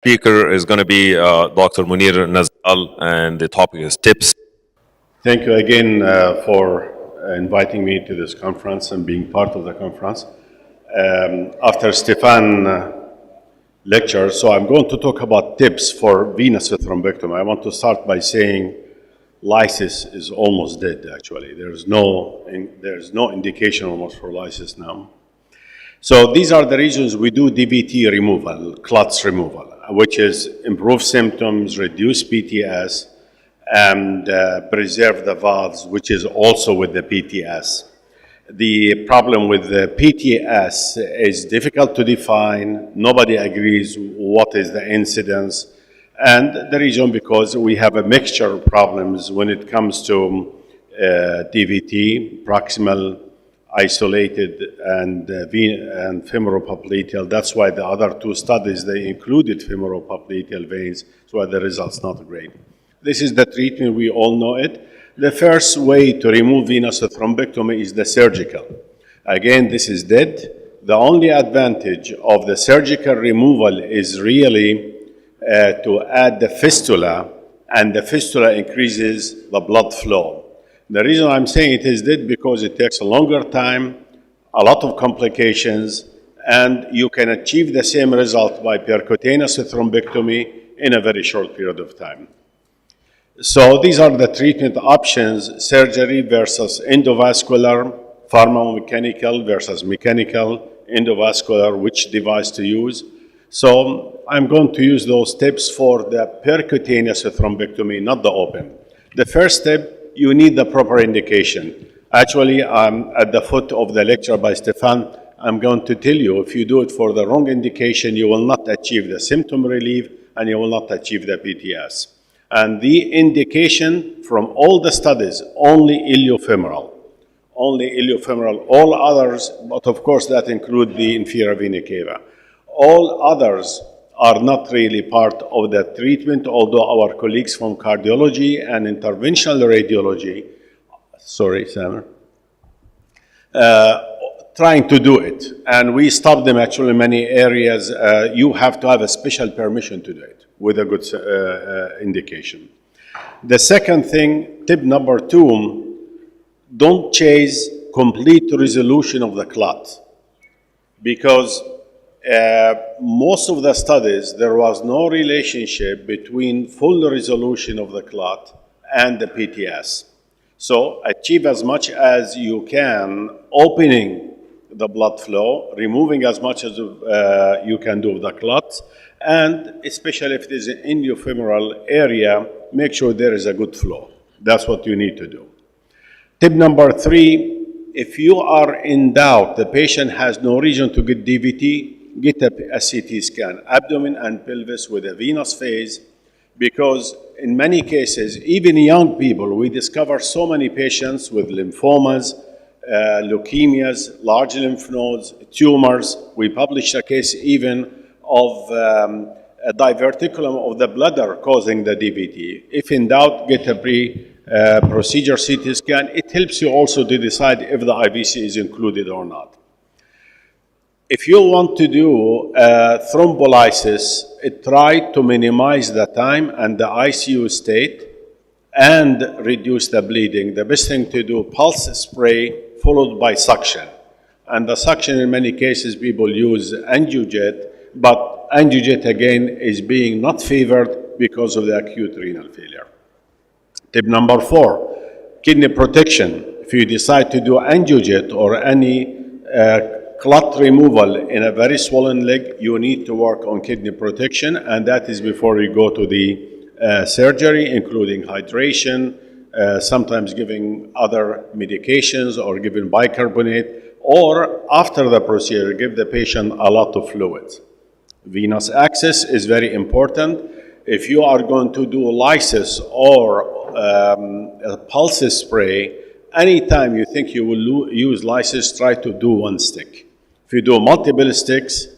speaker is going to be Dr. Munier NAzzal, and the topic is tips. Thank you again for inviting me to this conference and being part of the conference. After Stefan lecture, so I'm going to talk about tips for venous thrombectomy. I want to start by saying lysis is almost dead, actually. There's no indication almost for lysis now. So these are the reasons we do DVT removal, clots removal, which is improve symptoms, reduce PTS, and preserve the valves, which is also with the PTS. The problem with the PTS is difficult to define. Nobody agrees what is the incidence. And the reason because we have a mixture of problems when it comes to DVT, proximal, isolated, and femoral-popliteal. That's why the other two studies, they included femoral-popliteal veins, so the results not great. This is the treatment, we all know it. The first way to remove venous thrombectomy is the surgical. Again, this is dead. The only advantage of the surgical removal is really to add the fistula, and the fistula increases the blood flow. The reason I'm saying it is dead because it takes a longer time, a lot of complications, and you can achieve the same result by percutaneous thrombectomy in a very short period of time. So these are the treatment options: surgery versus endovascular, pharmacomechanical versus mechanical, endovascular, which device to use. So I'm going to use those tips for the percutaneous thrombectomy, not the open. The first step, you need the proper indication. Actually, at the foot of the lecture by Stefan, I'm going to tell you, if you do it for the wrong indication, you will not achieve the symptom relief and you will not achieve the PTS. And the indication from all the studies, only iliofemoral. Only iliofemoral. All others, but of course that include the inferior vena cava. All others are not really part of the treatment, although our colleagues from cardiology and interventional radiology, Samer, trying to do it. And we stop them actually in many areas. You have to have a special permission to do it with a good indication. The second thing, tip number 2, don't chase complete resolution of the clot, because most of the studies, there was no relationship between full resolution of the clot and the PTS. So achieve as much as you can, opening the blood flow, removing as much as you can do of the clots, and especially if it is an iliofemoral area, make sure there is a good flow. That's what you need to do. Tip number 3, if you are in doubt, the patient has no reason to get DVT, get a CT scan, abdomen and pelvis with a venous phase, because in many cases, even young people, we discover so many patients with lymphomas, leukemias, large lymph nodes, tumors. We published a case even of a diverticulum of the bladder causing the DVT. If in doubt, get a procedure CT scan. It helps you also to decide if the IVC is included or not. If you want to do thrombolysis, try to minimize the time and the ICU state and reduce the bleeding. The best thing to do, pulse spray followed by suction. And the suction, in many cases, people use angiojet, but angiojet again is being not favored because of the acute renal failure. Tip number 4, kidney protection. If you decide to do angiojet or any clot removal in a very swollen leg, you need to work on kidney protection, and that is before you go to the surgery, including hydration, sometimes giving other medications or giving bicarbonate, or after the procedure, give the patient a lot of fluids. Venous access is very important. If you are going to do lysis or a pulse spray, anytime you think you will use lysis, try to do one stick. If you do multiple sticks,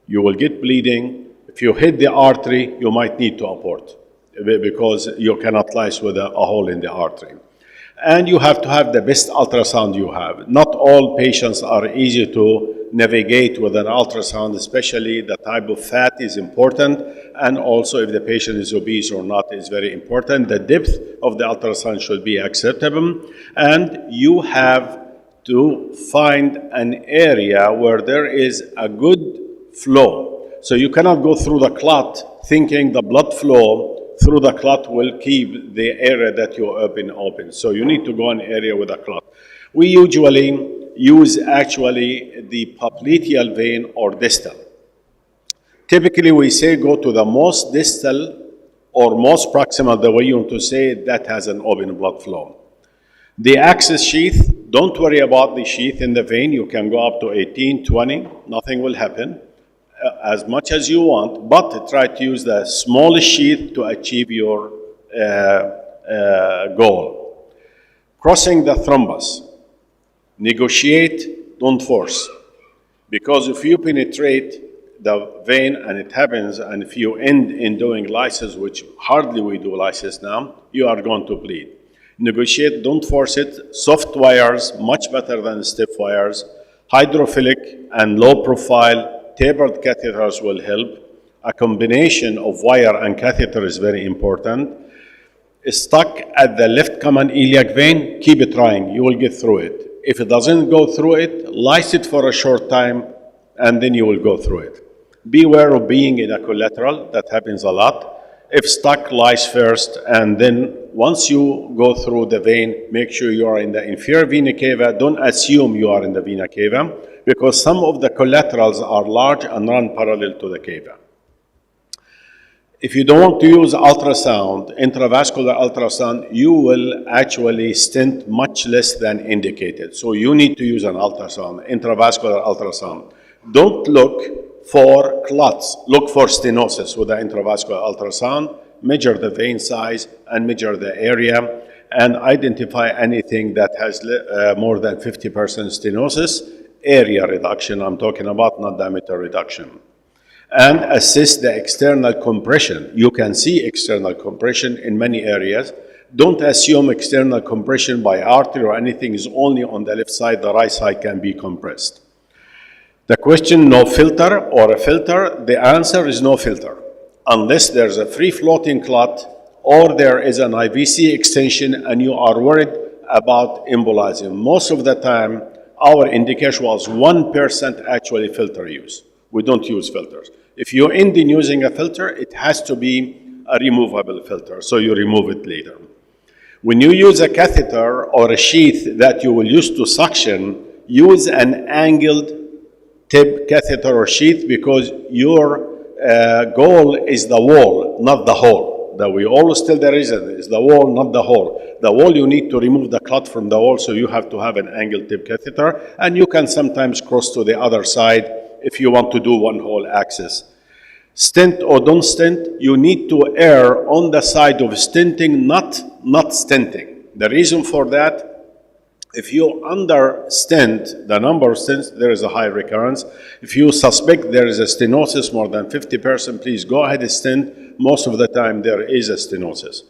you will get bleeding. If you hit the artery, you might need to abort because you cannot lyse with a hole in the artery. And you have to have the best ultrasound you have. Not all patients are easy to navigate with an ultrasound, especially the type of fat is important, and also if the patient is obese or not is very important. The depth of the ultrasound should be acceptable, and you have to find an area where there is a good flow. So you cannot go through the clot thinking the blood flow through the clot will keep the area that you open. So you need to go an area with a clot. We usually use actually the popliteal vein or distal. Typically we say go to the most distal or most proximal, the way you want to say it, that has an open blood flow. The access sheath, don't worry about the sheath in the vein. You can go up to 18, 20, nothing will happen. As much as you want, but try to use the smallest sheath to achieve your goal. Crossing the thrombus. Negotiate, don't force. Because if you penetrate the vein and it happens, and if you end in doing lysis, which hardly we do lysis now, you are going to bleed. Negotiate, don't force it. Soft wires, much better than stiff wires. Hydrophilic and low profile, tapered catheters will help. A combination of wire and catheter is very important. Stuck at the left common iliac vein, keep it trying, you will get through it. If it doesn't go through it, lyse it for a short time, and then you will go through it. Beware of being in a collateral, that happens a lot. If stuck, lyse first, and then once you go through the vein, make sure you are in the inferior vena cava. Don't assume you are in the vena cava, because some of the collaterals are large and run parallel to the cava. If you don't want to use ultrasound, intravascular ultrasound, you will actually stent much less than indicated. So you need to use an ultrasound, intravascular ultrasound. Don't look for clots, look for stenosis with the intravascular ultrasound. Measure the vein size and measure the area and identify anything that has more than 50% stenosis. Area reduction I'm talking about, not diameter reduction. And assess the external compression. You can see external compression in many areas. Don't assume external compression by artery or anything is only on the left side. The right side can be compressed. The question, no filter or a filter, the answer is no filter. Unless there's a free-floating clot or there is an IVC extension and you are worried about embolizing. Most of the time, our indication was 1% actually filter use. We don't use filters. If you end in using a filter, it has to be a removable filter, so you remove it later. When you use a catheter or a sheath that you will use to suction, use an angled tip catheter or sheath because your goal is the wall, not the hole. We always tell the reason is the wall, not the hole. The wall, you need to remove the clot from the wall, so you have to have an angled tip catheter, and you can sometimes cross to the other side if you want to do one hole access. Stent or don't stent, you need to err on the side of stenting, not stenting. The reason for that, if you under-stent the number of stents, there is a high recurrence. If you suspect there is a stenosis more than 50%, please go ahead and stent. Most of the time there is a stenosis.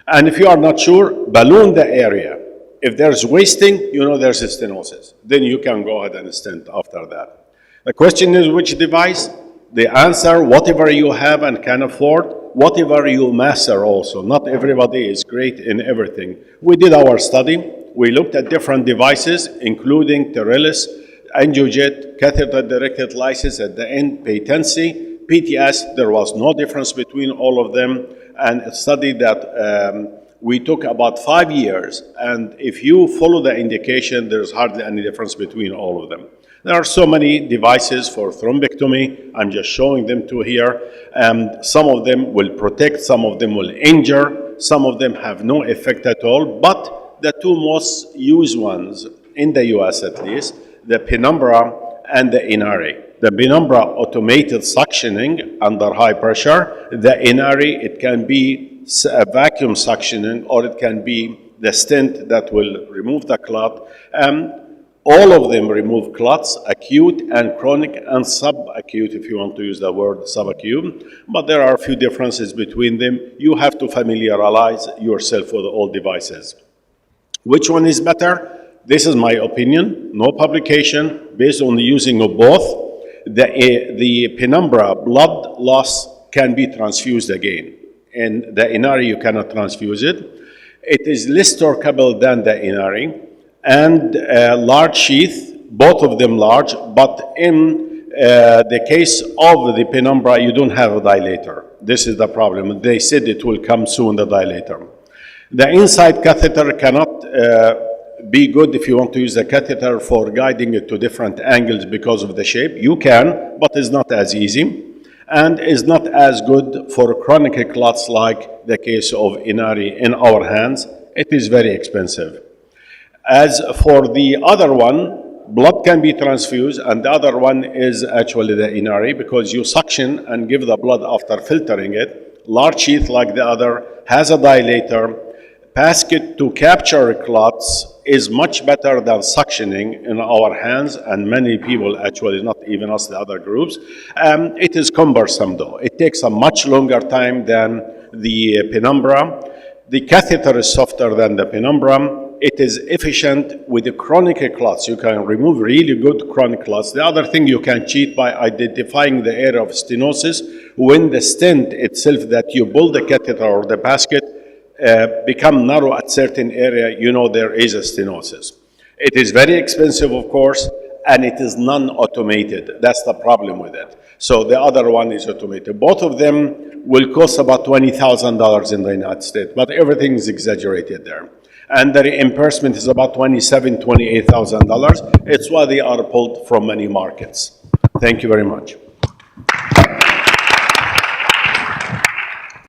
And if you are not sure, balloon the area. If there's wasting, you know there's a stenosis. Then you can go ahead and stent after that. The question is which device? The answer, whatever you have and can afford, whatever you master also. Not everybody is great in everything. We did our study. We looked at different devices, including Terelis, angiojet, catheter-directed lysis at the end, patency, PTS. There was no difference between all of them. And a study that we took about 5 years. And if you follow the indication, there's hardly any difference between all of them. There are so many devices for thrombectomy. I'm just showing them to here. Some of them will protect, some of them will injure, some of them have no effect at all. But the two most used ones, in the US at least, the penumbra and the inari. The penumbra, automated suctioning under high pressure. The inari, it can be a vacuum suctioning, or it can be the stent that will remove the clot. All of them remove clots, acute and chronic and subacute, if you want to use the word subacute. But there are a few differences between them. You have to familiarize yourself with all devices. Which one is better? This is my opinion, no publication, based on the using of both. The penumbra blood loss can be transfused again. In the inari, you cannot transfuse it. It is less torqueable than the inari, and large sheath, both of them large, but in the case of the penumbra, you don't have a dilator. This is the problem. They said it will come soon, the dilator. The inside catheter cannot be good if you want to use the catheter for guiding it to different angles because of the shape. You can, but it's not as easy, and is not as good for chronic clots like the case of inari in our hands. It is very expensive. As for the other one, blood can be transfused, and the other one is actually the inari, because you suction and give the blood after filtering it. Large sheath like the other, has a dilator. Basket to capture clots is much better than suctioning in our hands, and many people, actually not even us, the other groups. It is cumbersome though. It takes a much longer time than the penumbra. The catheter is softer than the penumbra. It is efficient with the chronic clots. You can remove really good chronic clots. The other thing, you can cheat by identifying the area of stenosis. When the stent itself that you pull the catheter or the basket become narrow at certain area, you know there is a stenosis. It is very expensive, of course, and it is non-automated. That's the problem with it. So the other one is automated. Both of them will cost about $20,000 in the United States, but everything is exaggerated there. And the reimbursement is about $27,000, $28,000. It's why they are pulled from many markets. Thank you very much.